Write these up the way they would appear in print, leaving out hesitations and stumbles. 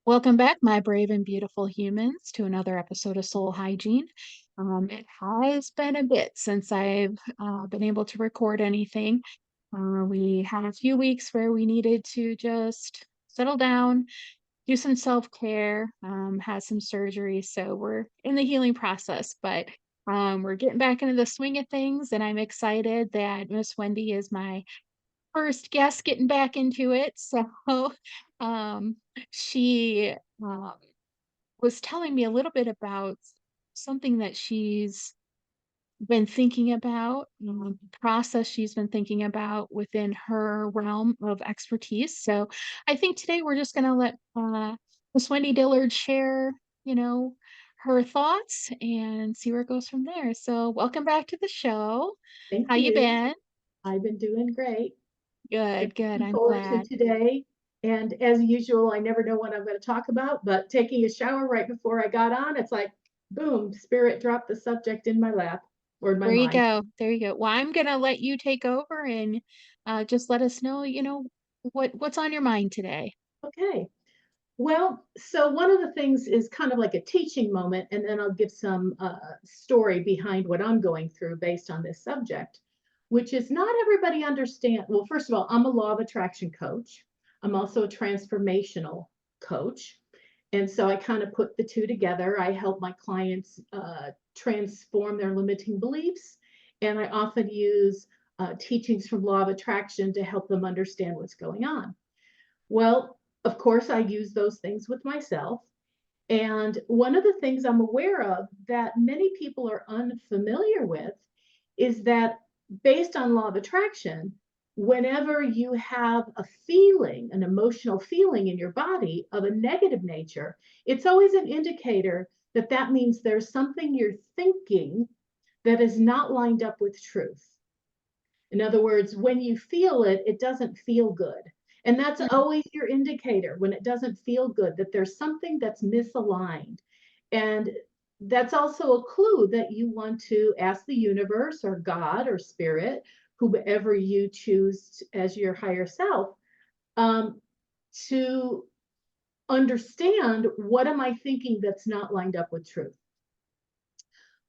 Welcome back, my brave and beautiful humans, to another episode of Soul Hygiene. It has been a bit since I've been able to record anything. We had a few weeks where we needed to just settle down, do some self-care, had some surgery, so we're in the healing process, but we're getting back into the swing of things, and I'm excited that Miss Wendy is my first guest getting back into it. So, um, she um, was telling me a little bit about something that she's been thinking about, process she's been thinking about within her realm of expertise. So, I think today we're just going to let Miss Wendy Dillard share, you know, her thoughts and see where it goes from there. So, welcome back to the show. Thank How you you. been? I've been doing great. Been Good, good. looking I'm forward to glad. today. And as usual, I never know what I'm going to talk about, but taking a shower right before I got on, it's like, boom, spirit dropped the subject in my lap or in my There you mind. go. There you go. Well, I'm gonna let you take over and just let us know, what's on your mind today. Okay. Well, so one of the things is kind of like a teaching moment, and then I'll give some story behind what I'm going through based on this subject, which is not everybody understand. Well, first of all, I'm a law of attraction coach. I'm also a transformational coach. And so I kind of put the two together. I help my clients transform their limiting beliefs, and I often use teachings from law of attraction to help them understand what's going on. Well, of course, I use those things with myself. And one of the things I'm aware of that many people are unfamiliar with is that based on law of attraction, whenever you have a feeling, an emotional feeling in your body of a negative nature, it's always an indicator that that means there's something you're thinking that is not lined up with truth. In other words, when you feel it, it doesn't feel good. And that's Mm, always your indicator when it doesn't feel good, that there's something that's misaligned. And that's also a clue that you want to ask the universe or God or spirit, whoever you choose as your higher self, um, to understand what am I thinking that's not lined up with truth.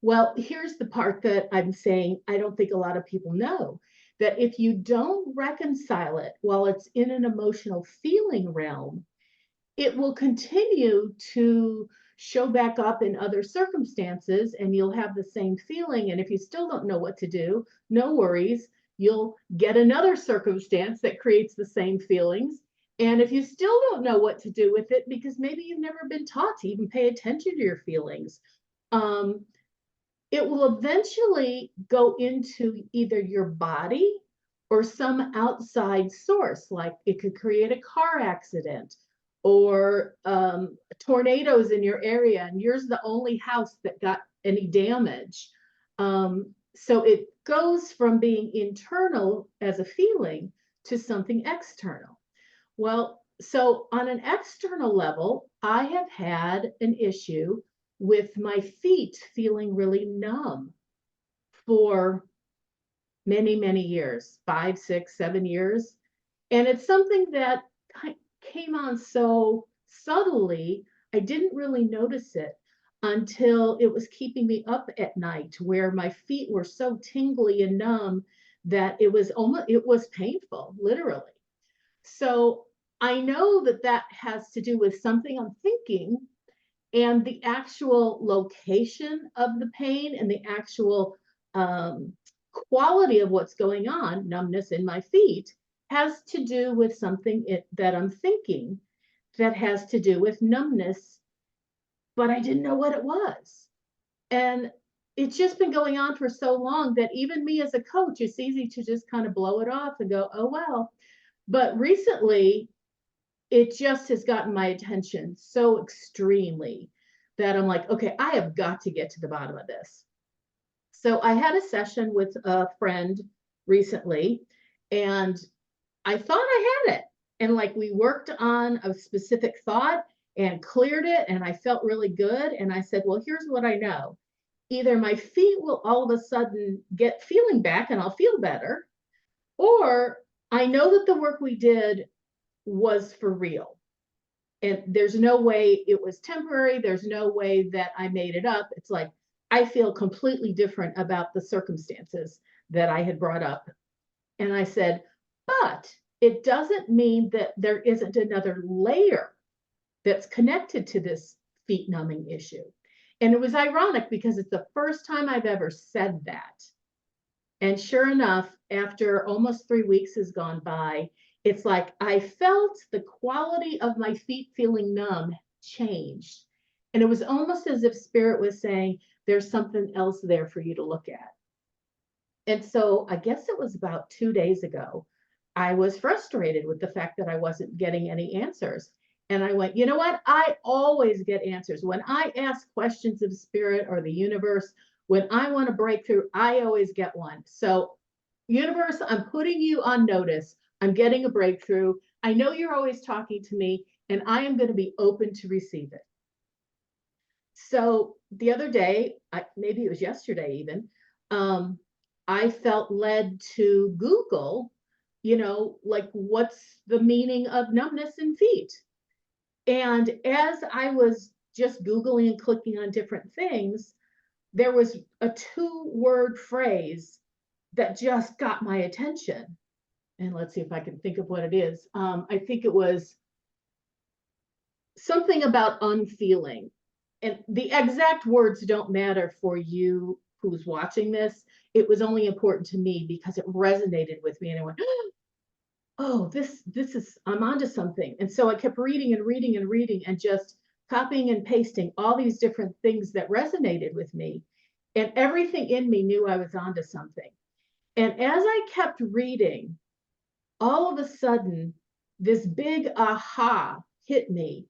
Well, here's the part that I'm saying I don't think a lot of people know, that if you don't reconcile it while it's in an emotional feeling realm, it will continue to show back up in other circumstances and you'll have the same feeling. And if you still don't know what to do, no worries. You'll get another circumstance that creates the same feelings. And if you still don't know what to do with it, because maybe you've never been taught to even pay attention to your feelings, um, it will eventually go into either your body or some outside source, like it could create a car accident or tornadoes in your area, and you're the only house that got any damage. So it goes from being internal as a feeling to something external. Well, so on an external level, I have had an issue with my feet feeling really numb for many, many years, 5, 6, 7 years. And it's something that came on so subtly, I didn't really notice it until it was keeping me up at night, where my feet were so tingly and numb that it was painful, literally. So I know that that has to do with something I'm thinking, and the actual location of the pain and the actual um, quality of what's going on, numbness in my feet, has to do with that I'm thinking that has to do with numbness, but I didn't know what it was. And it's just been going on for so long that even me as a coach, it's easy to just kind of blow it off and go, oh, well. But recently, it just has gotten my attention so extremely that I'm like, okay, I have got to get to the bottom of this. So I had a session with a friend recently, and I thought I had it. And like we worked on a specific thought and cleared it, and I felt really good. And I said, well, here's what I know. Either my feet will all of a sudden get feeling back and I'll feel better, or I know that the work we did was for real. And there's no way it was temporary. There's no way that I made it up. It's like I feel completely different about the circumstances that I had brought up. And I said, but it doesn't mean that there isn't another layer that's connected to this feet numbing issue. And it was ironic because it's the first time I've ever said that. And sure enough, after almost 3 weeks has gone by, it's like I felt the quality of my feet feeling numb changed. And it was almost as if spirit was saying, there's something else there for you to look at. And so I guess it was about 2 days ago, I was frustrated with the fact that I wasn't getting any answers. And I went, you know what? I always get answers. When I ask questions of spirit or the universe, when I want a breakthrough, I always get one. So, universe, I'm putting you on notice. I'm getting a breakthrough. I know you're always talking to me, and I am going to be open to receive it. So, the other day, maybe it was yesterday even, I felt led to Google, like what's the meaning of numbness in feet? And as I was just Googling and clicking on different things, there was a 2-word phrase that just got my attention. And let's see if I can think of what it is. I think it was something about unfeeling. And the exact words don't matter for you who's watching this. It was only important to me because it resonated with me. And I went, oh, this is, I'm onto something. And so I kept reading and reading and reading and just copying and pasting all these different things that resonated with me. And everything in me knew I was onto something. And as I kept reading, all of a sudden, this big aha hit me.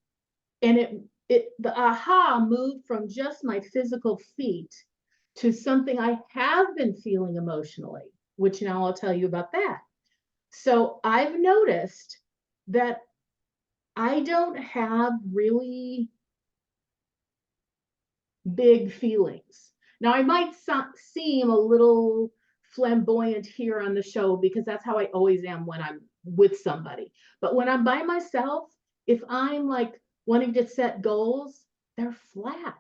And the aha moved from just my physical feet to something I have been feeling emotionally, which now I'll tell you about that. So I've noticed that I don't have really big feelings. Now, I might seem a little flamboyant here on the show because that's how I always am when I'm with somebody. But when I'm by myself, if I'm like wanting to set goals, they're flat.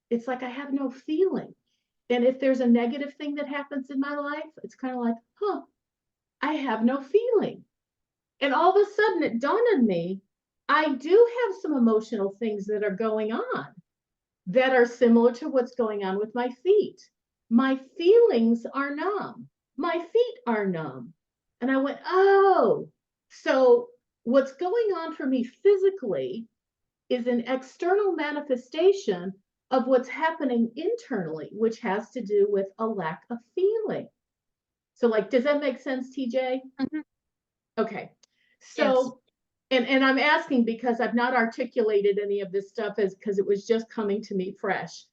It's like I have no feeling. And if there's a negative thing that happens in my life, it's kind of like, huh, I have no feeling. And all of a sudden it dawned on me, I do have some emotional things that are going on that are similar to what's going on with my feet. My feelings are numb. My feet are numb. And I went, oh, so what's going on for me physically is an external manifestation of what's happening internally, which has to do with a lack of feeling. So, like, does that make sense, TJ? Mhm. Okay. Yes. So, and I'm asking because I've not articulated any of this stuff as because it was just coming to me fresh.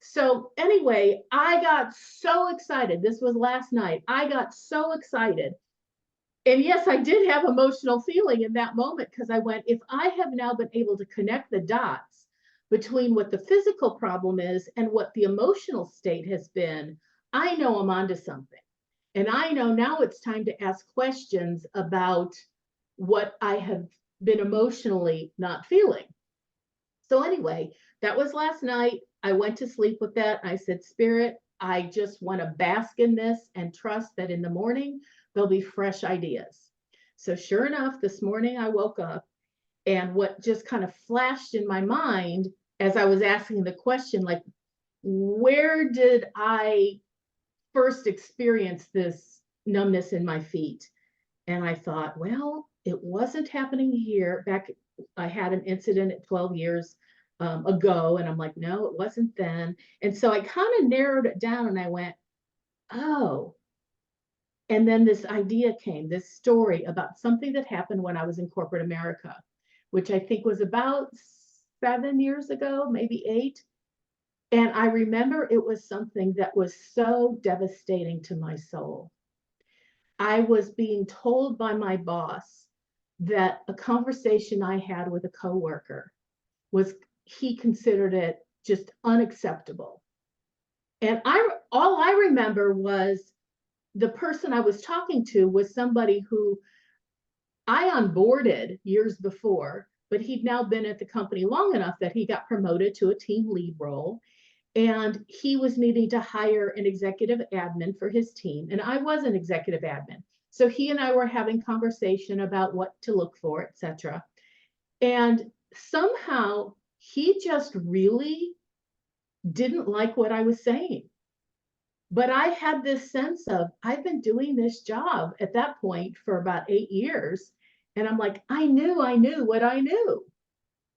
So anyway, I got so excited. This was last night. I got so excited. And yes, I did have emotional feeling in that moment because I went, if I have now been able to connect the dots between what the physical problem is and what the emotional state has been, I know I'm onto something. And I know now it's time to ask questions about what I have been emotionally not feeling. So, anyway, that was last night. I went to sleep with that. I said, Spirit, I just want to bask in this and trust that in the morning there'll be fresh ideas. So, sure enough, this morning I woke up and what just kind of flashed in my mind as I was asking the question, like, where did I first experience this numbness in my feet? And I thought, well, it wasn't happening here. Back, I had an incident at 12 years ago, and I'm like, no, it wasn't then. And so I kind of narrowed it down and I went, oh. And then this idea came, this story about something that happened when I was in corporate America, which I think was about 7 years ago, maybe 8. And I remember it was something that was so devastating to my soul. I was being told by my boss that a conversation I had with a coworker was, he considered it just unacceptable. And all I remember was the person I was talking to was somebody who I onboarded years before, but he'd now been at the company long enough that he got promoted to a team lead role. And he was needing to hire an executive admin for his team. And I was an executive admin. So he and I were having conversation about what to look for, etc. And somehow he just really didn't like what I was saying. But I had this sense of, I've been doing this job at that point for about 8 years. And I'm like, I knew what I knew.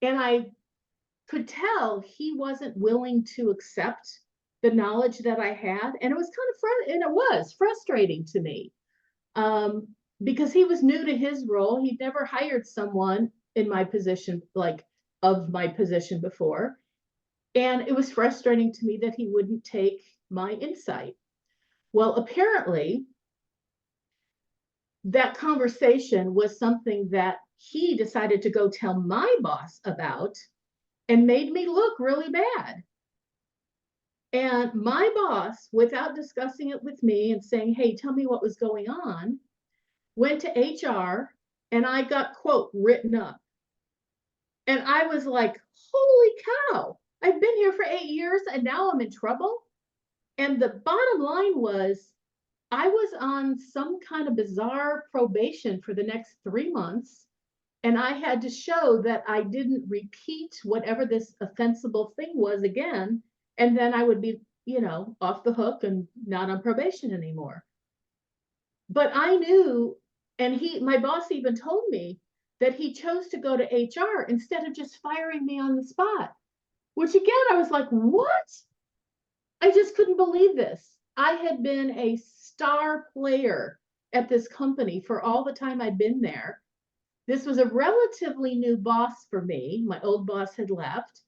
And I could tell he wasn't willing to accept the knowledge that I had. And it was frustrating to me, because he was new to his role. He'd never hired someone in my position, like of my position before. And it was frustrating to me that he wouldn't take my insight. Well, apparently, that conversation was something that he decided to go tell my boss about and made me look really bad. And my boss, without discussing it with me and saying, hey, tell me what was going on, went to HR and I got, quote, written up. And I was like, holy cow, I've been here for 8 years and now I'm in trouble. And the bottom line was, I was on some kind of bizarre probation for the next 3 months. And I had to show that I didn't repeat whatever this offensible thing was again. And then I would be, off the hook and not on probation anymore. But I knew, and my boss even told me that he chose to go to HR instead of just firing me on the spot, which again, I was like, what? I just couldn't believe this. I had been a star player at this company for all the time I'd been there. This was a relatively new boss for me. My old boss had left.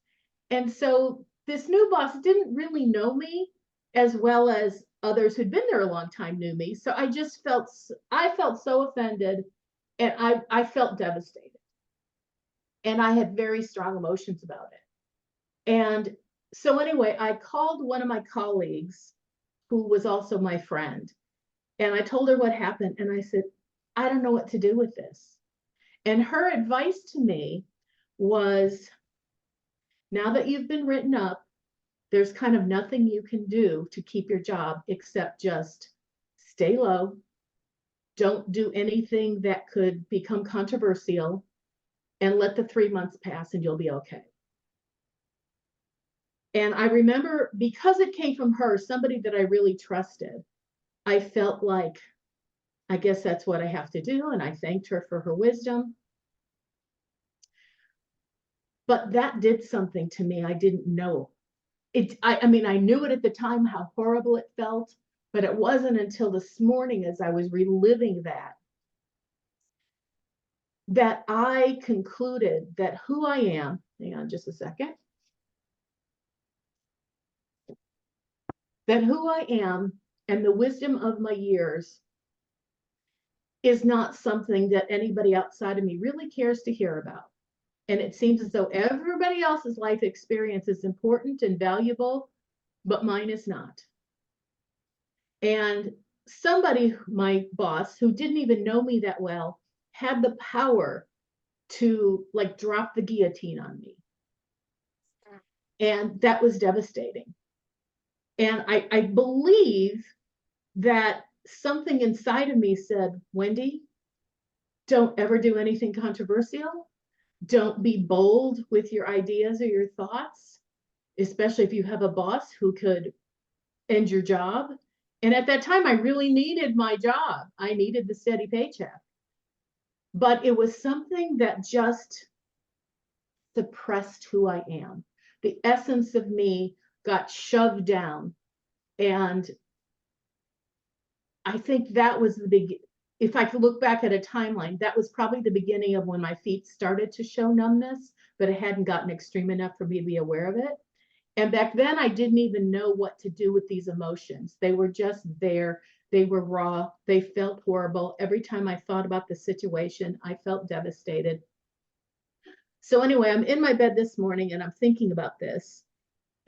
And so this new boss didn't really know me as well as others who'd been there a long time knew me. So I felt so offended, and I felt devastated. And I had very strong emotions about it. And so anyway, I called one of my colleagues who was also my friend. And I told her what happened. And I said, I don't know what to do with this. And her advice to me was, now that you've been written up, there's kind of nothing you can do to keep your job except just stay low. Don't do anything that could become controversial, and let the 3 months pass and you'll be okay. And I remember, because it came from her, somebody that I really trusted, I felt like, I guess that's what I have to do. And I thanked her for her wisdom. But that did something to me I didn't know. I mean, I knew it at the time, how horrible it felt, but it wasn't until this morning, as I was reliving that I concluded that who I am, hang on just a second, that who I am and the wisdom of my years is not something that anybody outside of me really cares to hear about. And it seems as though everybody else's life experience is important and valuable, but mine is not. And somebody, my boss, who didn't even know me that well, had the power to like drop the guillotine on me. And that was devastating. And I believe that something inside of me said, Wendy, don't ever do anything controversial. Don't be bold with your ideas or your thoughts, especially if you have a boss who could end your job. And at that time, I really needed my job. I needed the steady paycheck. But it was something that just suppressed who I am. The essence of me got shoved down. And I think that was the big, if I could look back at a timeline, that was probably the beginning of when my feet started to show numbness, but it hadn't gotten extreme enough for me to be aware of it. And back then, I didn't even know what to do with these emotions. They were just there. They were raw. They felt horrible. Every time I thought about the situation, I felt devastated. So anyway, I'm in my bed this morning and I'm thinking about this.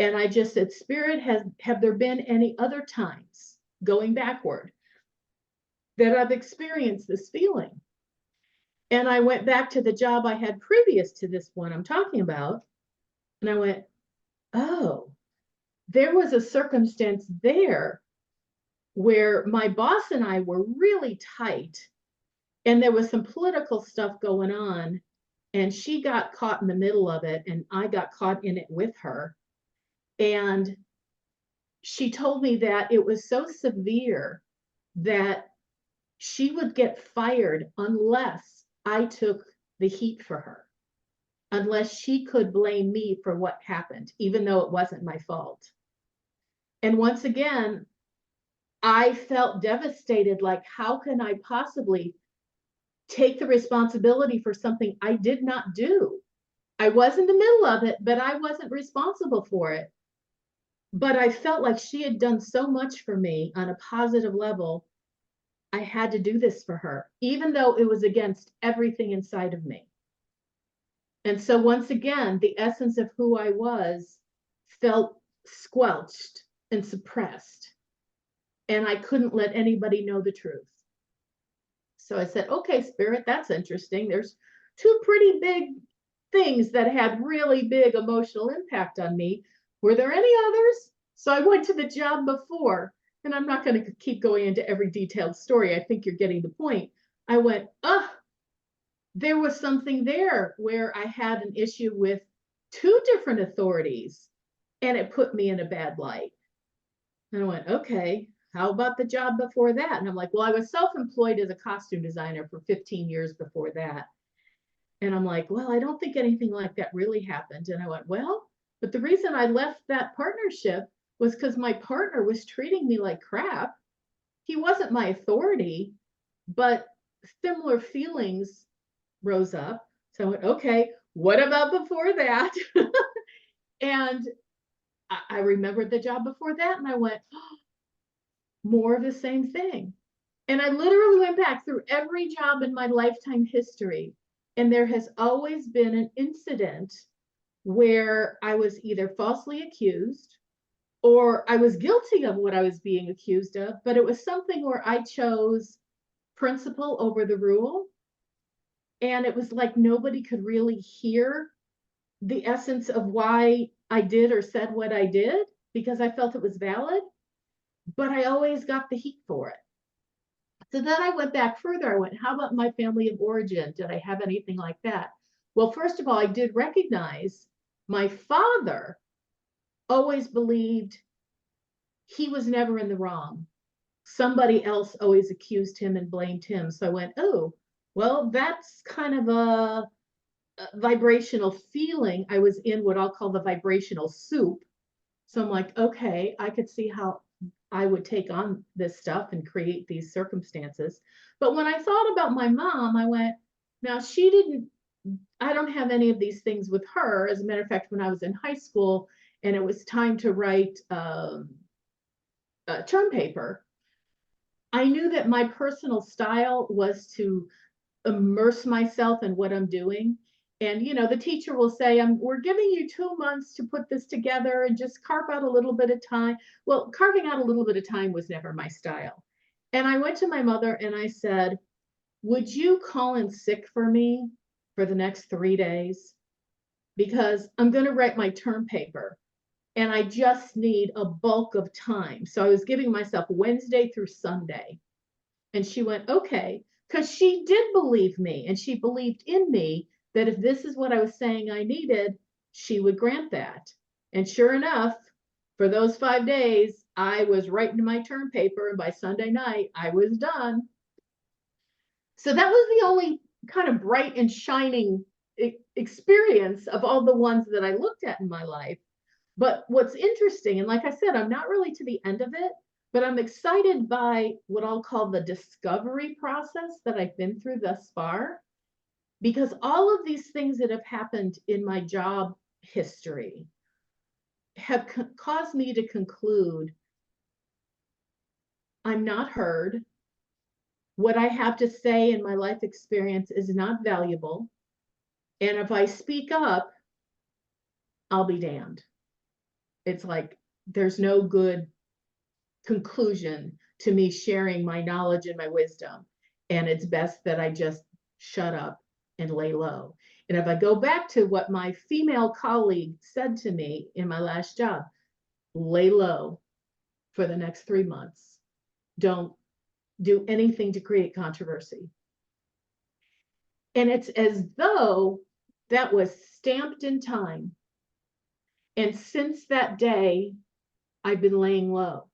And I just said, Spirit, have there been any other times going backward that I've experienced this feeling? And I went back to the job I had previous to this one I'm talking about. And I went, oh, there was a circumstance there where my boss and I were really tight, and there was some political stuff going on, and she got caught in the middle of it, and I got caught in it with her. And she told me that it was so severe that she would get fired unless I took the heat for her, unless she could blame me for what happened, even though it wasn't my fault. And once again, I felt devastated. Like, how can I possibly take the responsibility for something I did not do? I was in the middle of it, but I wasn't responsible for it. But I felt like she had done so much for me on a positive level. I had to do this for her, even though it was against everything inside of me. And so once again, the essence of who I was felt squelched and suppressed, and I couldn't let anybody know the truth. So I said, okay, Spirit, that's interesting. There's two pretty big things that had really big emotional impact on me. Were there any others? So I went to the job before, and I'm not going to keep going into every detailed story. I think you're getting the point. I went, there was something there where I had an issue with two different authorities, and it put me in a bad light. And I went, okay, how about the job before that? And I'm like, well, I was self-employed as a costume designer for 15 years before that. And I'm like, well, I don't think anything like that really happened. And I went, well, but the reason I left that partnership was because my partner was treating me like crap. He wasn't my authority, but similar feelings rose up. So I went, okay, what about before that? And I remembered the job before that, and I went, oh, more of the same thing. And I literally went back through every job in my lifetime history, and there has always been an incident where I was either falsely accused or I was guilty of what I was being accused of, but it was something where I chose principle over the rule. And it was like nobody could really hear the essence of why I did or said what I did because I felt it was valid, but I always got the heat for it. So then I went back further. I went, how about my family of origin? Did I have anything like that? Well, first of all, I did recognize my father always believed he was never in the wrong. Somebody else always accused him and blamed him. So I went, oh, well, that's kind of a vibrational feeling. I was in what I'll call the vibrational soup. So I'm like, okay, I could see how I would take on this stuff and create these circumstances. But when I thought about my mom, I went, now she didn't, I don't have any of these things with her. As a matter of fact, when I was in high school and it was time to write a term paper, I knew that my personal style was to immerse myself in what I'm doing. And the teacher will say, we're giving you 2 months to put this together and just carve out a little bit of time. Well, carving out a little bit of time was never my style. And I went to my mother and I said, would you call in sick for me for the next 3 days? Because I'm going to write my term paper and I just need a bulk of time. So I was giving myself Wednesday through Sunday. And she went, okay, because she did believe me and she believed in me that if this is what I was saying I needed, she would grant that. And sure enough, for those 5 days, I was writing my term paper, and by Sunday night, I was done. So that was the only kind of bright and shining experience of all the ones that I looked at in my life. But what's interesting, and like I said, I'm not really to the end of it, but I'm excited by what I'll call the discovery process that I've been through thus far, because all of these things that have happened in my job history have caused me to conclude I'm not heard. What I have to say in my life experience is not valuable. And if I speak up, I'll be damned. It's like there's no good conclusion to me sharing my knowledge and my wisdom. And it's best that I just shut up and lay low. And if I go back to what my female colleague said to me in my last job, lay low for the next 3 months. Don't do anything to create controversy. And it's as though that was stamped in time. And since that day, I've been laying low.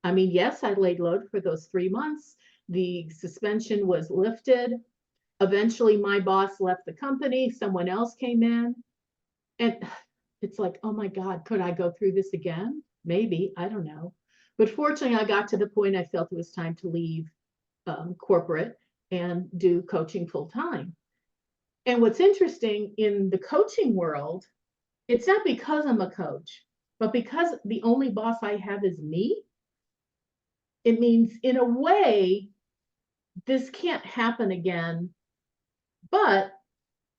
I mean, yes, I laid low for those 3 months. The suspension was lifted. Eventually, my boss left the company, someone else came in. And it's like, oh my God, could I go through this again? Maybe, I don't know. But fortunately, I got to the point I felt it was time to leave corporate and do coaching full time. And what's interesting in the coaching world, it's not because I'm a coach, but because the only boss I have is me. It means, in a way, this can't happen again, but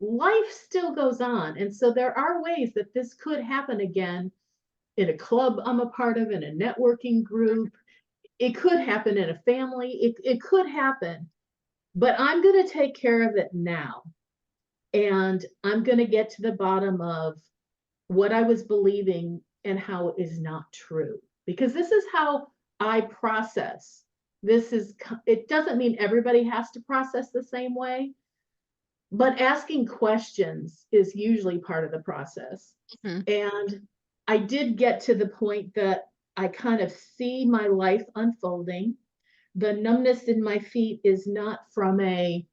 life still goes on. And so there are ways that this could happen again in a club I'm a part of, in a networking group. It could happen in a family. It could happen, but I'm going to take care of it now. And I'm going to get to the bottom of what I was believing and how it is not true. Because this is how I process. It doesn't mean everybody has to process the same way, but asking questions is usually part of the process. Mhm. And I did get to the point that I kind of see my life unfolding. The numbness in my feet is not from a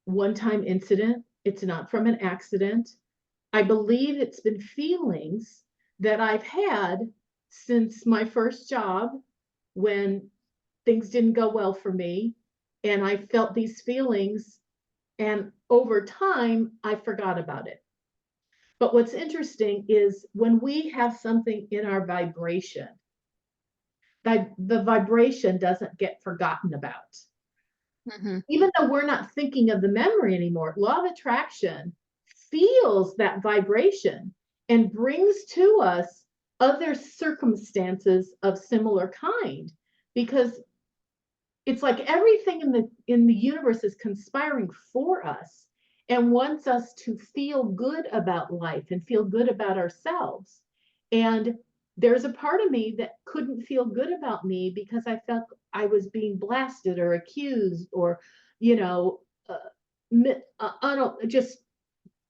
one-time incident. It's not from an accident. I believe it's been feelings that I've had since my first job, when things didn't go well for me. And I felt these feelings, and over time, I forgot about it. But what's interesting is when we have something in our vibration, the vibration doesn't get forgotten about. Mhm. Even though we're not thinking of the memory anymore, law of attraction feels that vibration and brings to us other circumstances of similar kind, because it's like everything in the universe is conspiring for us and wants us to feel good about life and feel good about ourselves. And there's a part of me that couldn't feel good about me because I felt I was being blasted or accused, or you know I don't just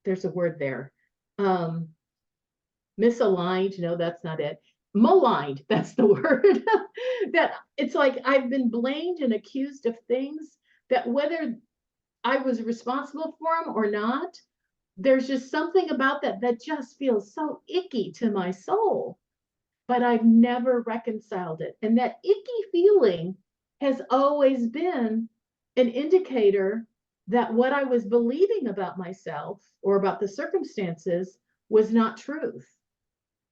there's a word there, um misaligned, no, that's not it, maligned, that's the word. That it's like I've been blamed and accused of things that, whether I was responsible for them or not, there's just something about that that just feels so icky to my soul. But I've never reconciled it, and that icky feeling has always been an indicator that what I was believing about myself or about the circumstances was not truth.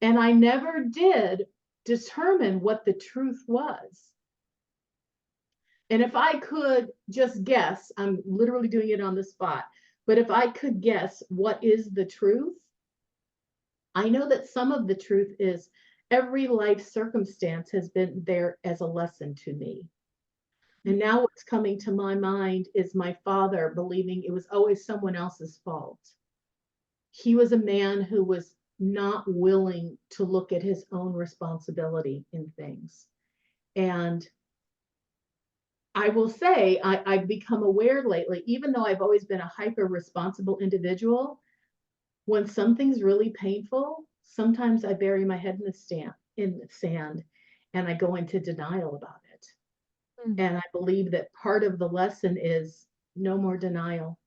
And I never did determine what the truth was. And if I could just guess, I'm literally doing it on the spot, but if I could guess what is the truth, I know that some of the truth is every life circumstance has been there as a lesson to me. And now what's coming to my mind is my father believing it was always someone else's fault. He was a man who was not willing to look at his own responsibility in things. And I will say, I've become aware lately, even though I've always been a hyper responsible individual, when something's really painful, sometimes I bury my head in the sand and I go into denial about it. Mm. And I believe that part of the lesson is no more denial.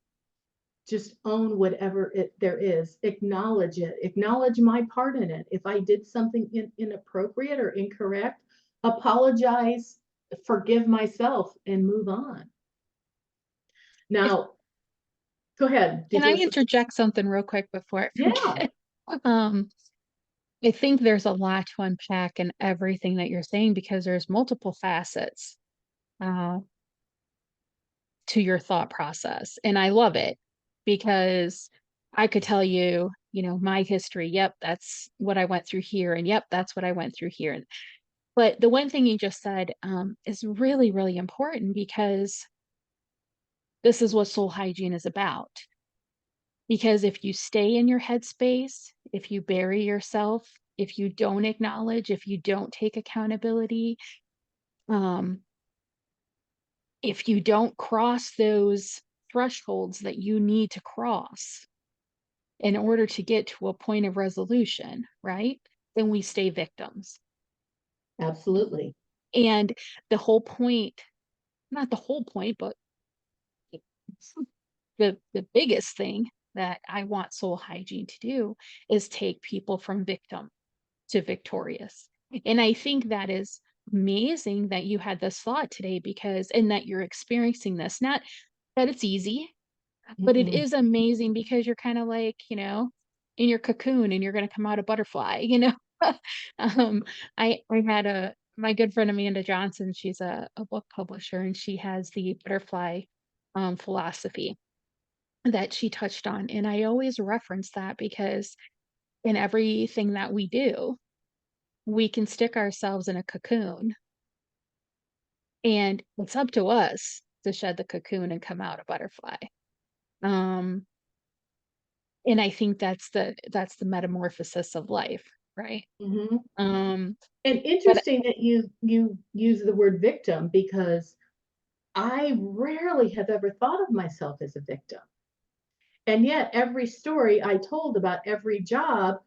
Just own whatever there is, acknowledge it, acknowledge my part in it. If I did something inappropriate or incorrect, apologize, forgive myself, and move on. If Now, go ahead. Can Did you I have something? interject something real quick before I Yeah. forget? Um, I think there's a lot to unpack in everything that you're saying, because there's multiple facets uh, to your thought process. And I love it, because I could tell you, my history. Yep, that's what I went through here. And yep, that's what I went through here. But the one thing you just said is really, really important, because this is what soul hygiene is about. Because if you stay in your headspace, if you bury yourself, if you don't acknowledge, if you don't take accountability, um, if you don't cross those thresholds that you need to cross in order to get to a point of resolution, right? Then we stay victims. Absolutely. And the whole point, not the whole point, but the biggest thing that I want soul hygiene to do is take people from victim to victorious. And I think that is amazing that you had this thought today because and that you're experiencing this. Not that it's easy, but it Mm-mm. is amazing because you're kind of like, in your cocoon and you're going to come out a butterfly. um, I had my good friend Amanda Johnson, she's a book publisher and she has the butterfly philosophy that she touched on. And I always reference that because in everything that we do, we can stick ourselves in a cocoon and it's up to us to shed the cocoon and come out a butterfly. Um, and I think that's the metamorphosis of life, right? Mhm. Um, And but interesting that you use the word victim because I rarely have ever thought of myself as a victim. And yet every story I told about every job,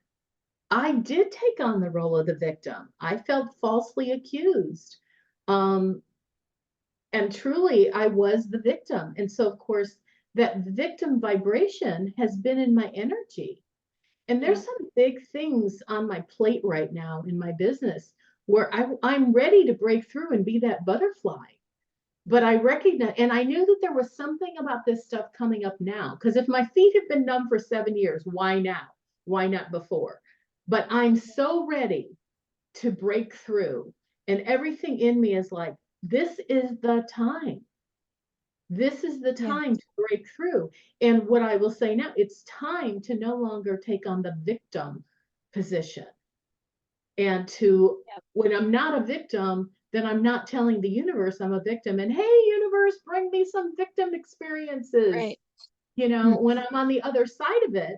I did take on the role of the victim. I felt falsely accused. Um, and truly I was the victim. And so of course that victim vibration has been in my energy. And yeah, there's some big things on my plate right now in my business where I'm ready to break through and be that butterfly. But I recognize, and I knew that there was something about this stuff coming up now. Because if my feet have been numb for 7 years, why now? Why not before? But I'm so ready to break through. And everything in me is like, this is the time. This is the yeah, time to break through. And what I will say now, it's time to no longer take on the victim position and to, yeah, when I'm not a victim, then I'm not telling the universe I'm a victim. And hey, universe, bring me some victim experiences. right. Mm, When I'm on the other side of it,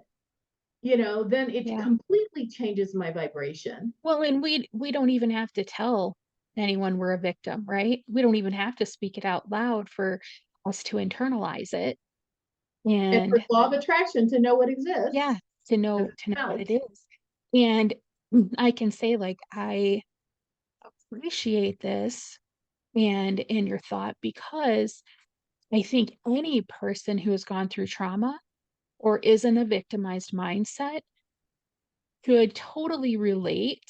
then it yeah. completely changes my vibration. Well, and we don't even have to tell anyone we're a victim, right? We don't even have to speak it out loud for us to internalize it. And for And law of attraction to know what yeah, exists, to I've know what it felt. is. And I can say like I appreciate this and in your thought because I think any person who has gone through trauma or is in a victimized mindset could totally relate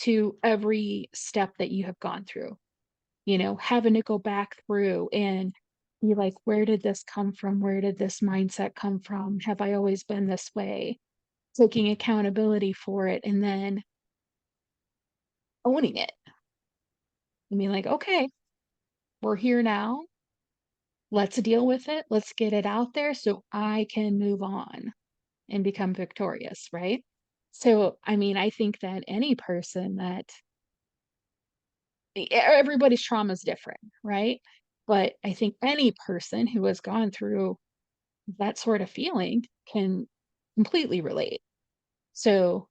to every step that you have gone through, having to go back through and be like, where did this come from? Where did this mindset come from? Have I always been this way? Taking accountability for it and then owning it and being like, okay, we're here now. Let's deal with it. Let's get it out there so I can move on and become victorious, right? So, I mean, I think that any person that everybody's trauma is different, right? But I think any person who has gone through that sort of feeling can completely relate. So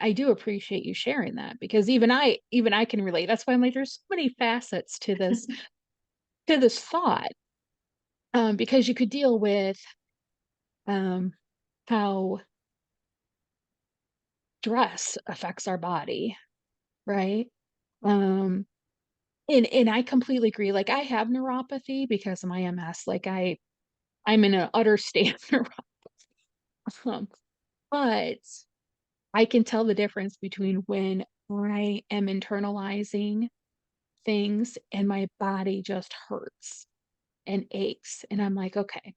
I do appreciate you sharing that because even I can relate. That's why I'm like, there's so many facets to this thought. Because you could deal with um how stress affects our body, right? Um and I completely agree. Like I have neuropathy because of my MS. Like I'm in an utter state of neuropathy. Um, but I can tell the difference between when I am internalizing things and my body just hurts and aches. And I'm like, okay,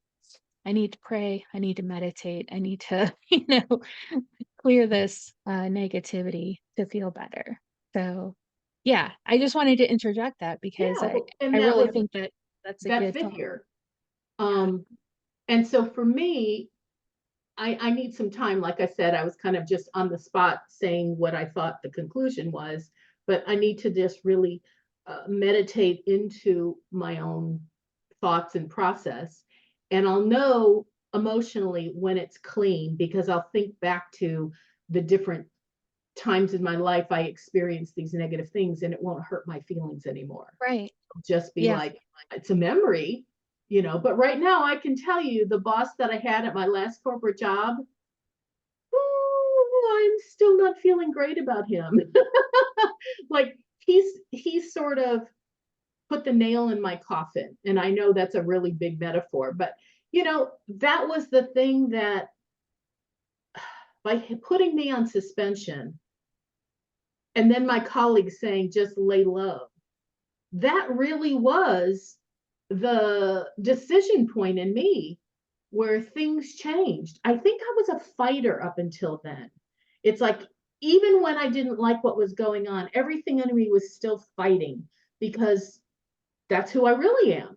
I need to pray. I need to meditate. I need to, clear this negativity to feel better. So, yeah, I just wanted to interject that because Yeah, I, well, and I that really would think that that's a that good fit thought. here. Yeah. Um, and so for me, I need some time. Like I said, I was kind of just on the spot saying what I thought the conclusion was, but I need to just really meditate into my own thoughts and process. And I'll know emotionally when it's clean because I'll think back to the different times in my life I experienced these negative things and it won't hurt my feelings anymore. Right. It'll just be Yeah. like, it's a memory, but right now I can tell you the boss that I had at my last corporate job, I'm still not feeling great about him. Like he's sort of put the nail in my coffin. And I know that's a really big metaphor, but that was the thing that by putting me on suspension and then my colleagues saying just lay low, that really was the decision point in me where things changed. I think I was a fighter up until then. It's like, even when I didn't like what was going on, everything in me was still fighting because that's who I really am.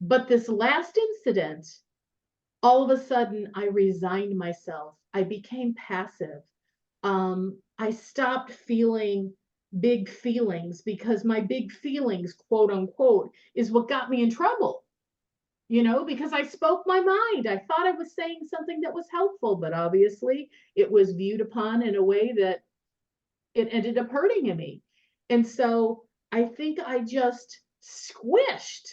But this last incident, all of a sudden, I resigned myself. I became passive. I stopped feeling big feelings because my big feelings, quote unquote, is what got me in trouble. Because I spoke my mind. I thought I was saying something that was helpful, but obviously it was viewed upon in a way that it ended up hurting me. And so I think I just squished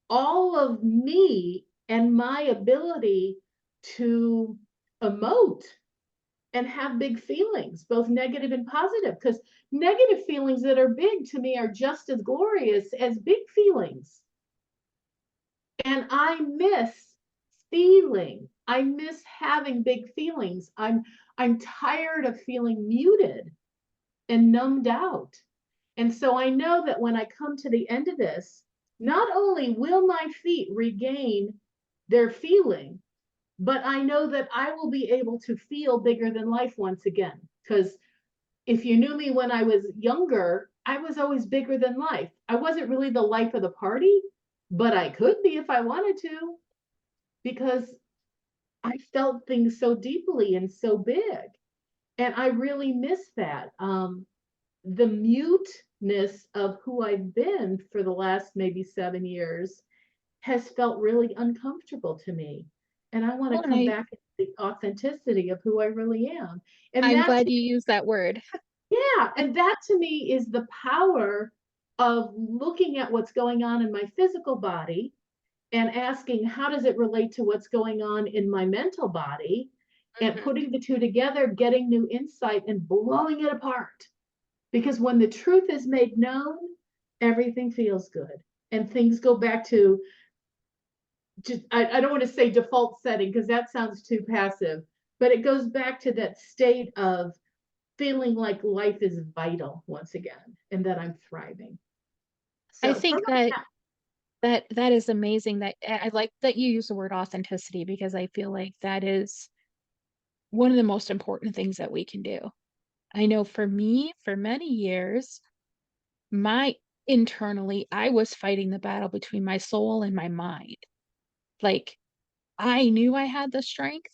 all of me and my ability to emote and have big feelings, both negative and positive, because negative feelings that are big to me are just as glorious as big feelings. And I miss feeling. I miss having big feelings. I'm tired of feeling muted and numbed out. And so I know that when I come to the end of this, not only will my feet regain their feeling, but I know that I will be able to feel bigger than life once again. Because if you knew me when I was younger, I was always bigger than life. I wasn't really the life of the party, but I could be if I wanted to, because I felt things so deeply and so big. And I really miss that. The muteness of who I've been for the last maybe 7 years has felt really uncomfortable to me. And I want Well, to and come back to the authenticity of who I really am. And I'm that, glad you used that word. yeah, and that to me is the power of looking at what's going on in my physical body and asking, how does it relate to what's going on in my mental body? And Mhm. putting the two together, getting new insight and blowing it apart. Because when the truth is made known, everything feels good. And things go back to just, I don't want to say default setting because that sounds too passive, but it goes back to that state of feeling like life is vital once again and that I'm thriving. I So for think right that now, that is amazing that I like that you use the word authenticity because I feel like that is one of the most important things that we can do. I know for me, for many years, my internally, I was fighting the battle between my soul and my mind. Like, I knew I had the strength,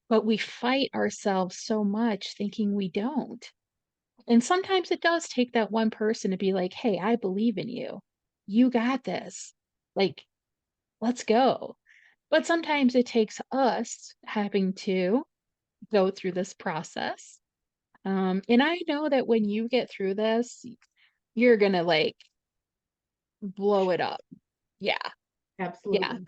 but we fight ourselves so much thinking we don't. And sometimes it does take that one person to be like, "Hey, I believe in you. You got this. Like, let's go." But sometimes it takes us having to go through this process. And I know that when you get through this, you're gonna like blow it up. Yeah. Yeah, absolutely.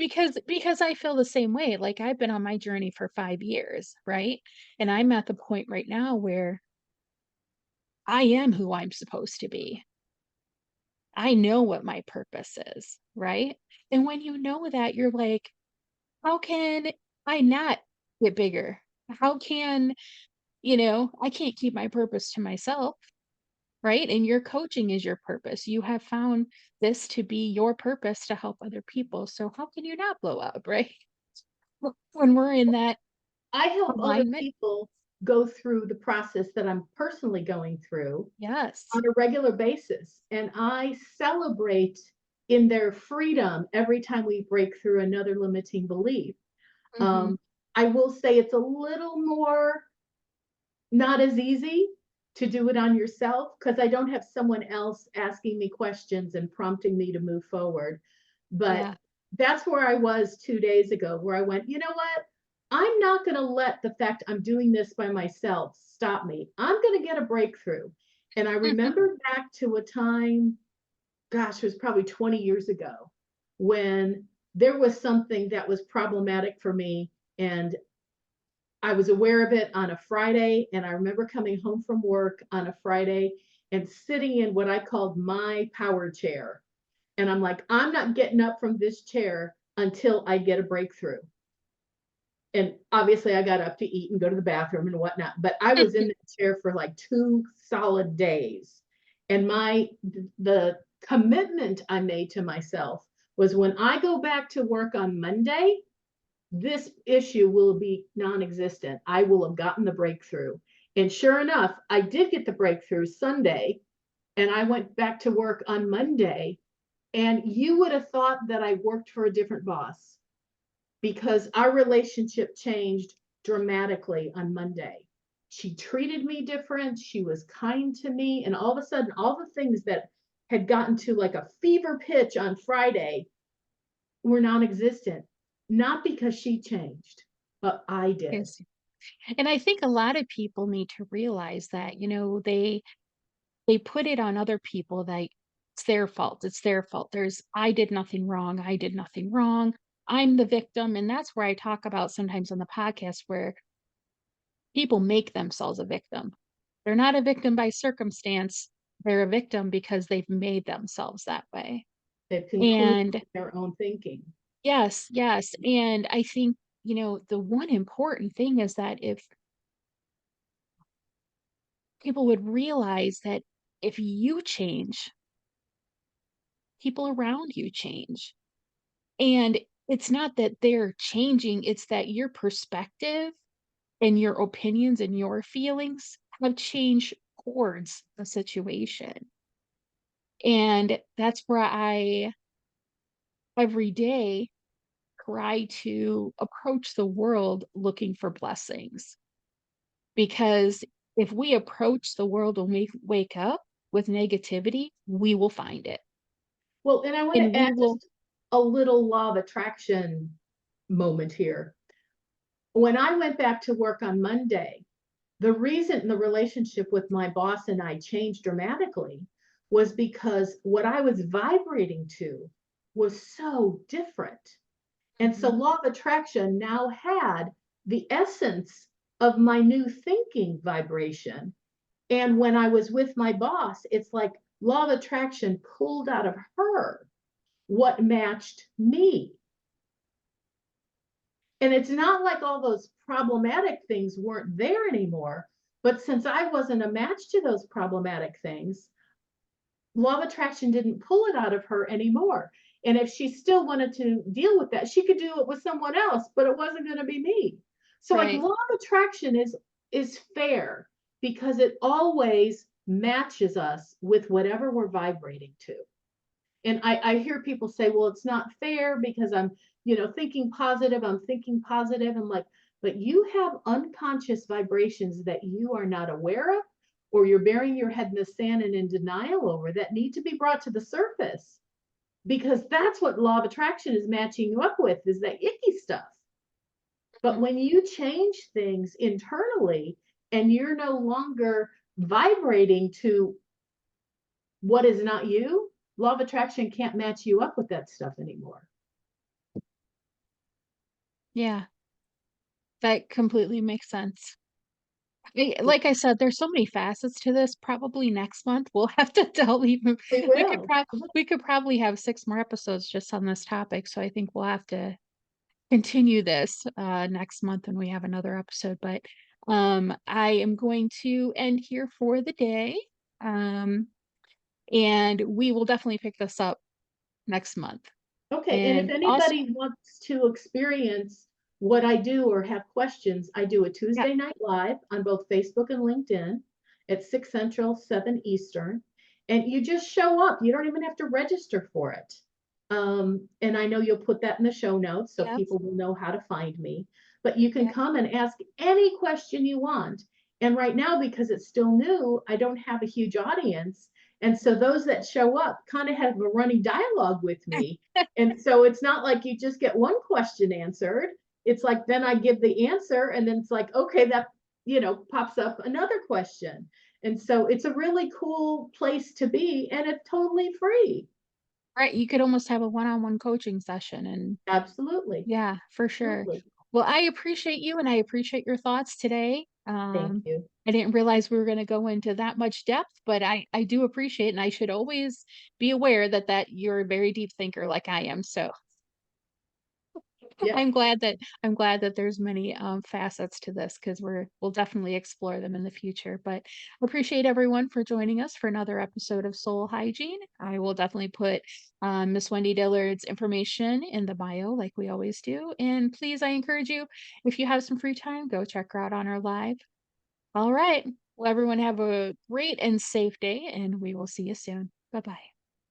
because I feel the same way. Like I've been on my journey for 5 years, right? And I'm at the point right now where I am who I'm supposed to be. I know what my purpose is, right? And when you know that, you're like, how can I not get bigger? How can, I can't keep my purpose to myself, right? And your coaching is your purpose. You have found this to be your purpose to help other people. So how can you not blow up, right? When we're in that I help other alignment. people go through the process that I'm personally going through Yes. on a regular basis. And I celebrate in their freedom every time we break through another limiting belief. Mhm. Um, I will say it's a little more not as easy to do it on yourself because I don't have someone else asking me questions and prompting me to move forward. But Yeah. that's where I was 2 days ago, where I went, you know what? I'm not going to let the fact I'm doing this by myself stop me. I'm going to get a breakthrough. And I remember back to a time, gosh, it was probably 20 years ago, when there was something that was problematic for me. And I was aware of it on a Friday. And I remember coming home from work on a Friday and sitting in what I called my power chair. And I'm like, I'm not getting up from this chair until I get a breakthrough. And obviously, I got up to eat and go to the bathroom and whatnot, but I was in the chair for like 2 solid days. And the commitment I made to myself was, when I go back to work on Monday, this issue will be non-existent. I will have gotten the breakthrough. And sure enough, I did get the breakthrough Sunday, and I went back to work on Monday. And you would have thought that I worked for a different boss, because our relationship changed dramatically on Monday. She treated me different. She was kind to me. And all of a sudden, all the things that had gotten to like a fever pitch on Friday were non existent. Not because she changed, but I did. Yes. And I think a lot of people need to realize that, they put it on other people that it's their fault. It's their fault. There's I did nothing wrong. I did nothing wrong. I'm the victim. And that's where I talk about sometimes on the podcast where people make themselves a victim. They're not a victim by circumstance. They're a victim because they've made themselves that way. They've concluded And their own thinking. yes, yes. And I think, the one important thing is that if people would realize that if you change, people around you change. And it's not that they're changing, it's that your perspective and your opinions and your feelings have changed towards the situation. And that's where I every day try to approach the world looking for blessings. Because if we approach the world when we wake up with negativity, we will find it. Well, and I want And to we add will, just a little law of attraction moment here. When I went back to work on Monday, the reason the relationship with my boss and I changed dramatically was because what I was vibrating to was so different. And so Mhm. law of attraction now had the essence of my new thinking vibration. And when I was with my boss, it's like law of attraction pulled out of her what matched me. And it's not like all those problematic things weren't there anymore. But since I wasn't a match to those problematic things, law of attraction didn't pull it out of her anymore. And if she still wanted to deal with that, she could do it with someone else, but it wasn't going to be me. So like Right. law of attraction is fair, because it always matches us with whatever we're vibrating to. And I hear people say, well, it's not fair because I'm, thinking positive. I'm thinking positive. I'm like, but you have unconscious vibrations that you are not aware of, or you're burying your head in the sand and in denial over, that need to be brought to the surface, because that's what law of attraction is matching you up with, is that icky stuff. But Mhm. when you change things internally and you're no longer vibrating to what is not you, law of attraction can't match you up with that stuff anymore. Yeah, that completely makes sense. Like I said, there's so many facets to this. Probably next month we'll have to delve even. We We could will. prob we could probably have 6 more episodes just on this topic. So I think we'll have to continue this next month when we have another episode. But I am going to end here for the day. Um, and we will definitely pick this up next month. Okay, and if And also, anybody wants to experience what I do or have questions, I do a yeah, Tuesday night live on both Facebook and LinkedIn at 6 Central, 7 Eastern. And you just show up. You don't even have to register for it. And I know you'll put that in the show notes so yep, people will know how to find me. But you can yeah, come and ask any question you want. And right now, because it's still new, I don't have a huge audience. And so those that show up kind of have a running dialogue with me. And so it's not like you just get one question answered. It's like then I give the answer, and then it's like, okay, that, pops up another question. And so it's a really cool place to be, and it's totally free. Right, you could almost have a one-on-one coaching session and Absolutely. yeah, for sure. Absolutely. Well, I appreciate you and I appreciate your thoughts today. Thank you. I didn't realize we were gonna go into that much depth, but I do appreciate and I should always be aware that you're a very deep thinker like I am. So Yeah. I'm glad that there's many facets to this because we'll definitely explore them in the future. But I appreciate everyone for joining us for another episode of Soul Hygiene. I will definitely put Miss Wendy Dillard's information in the bio like we always do. And please, I encourage you, if you have some free time, go check her out on our live. All right. Well, everyone have a great and safe day, and we will see you soon. Bye bye.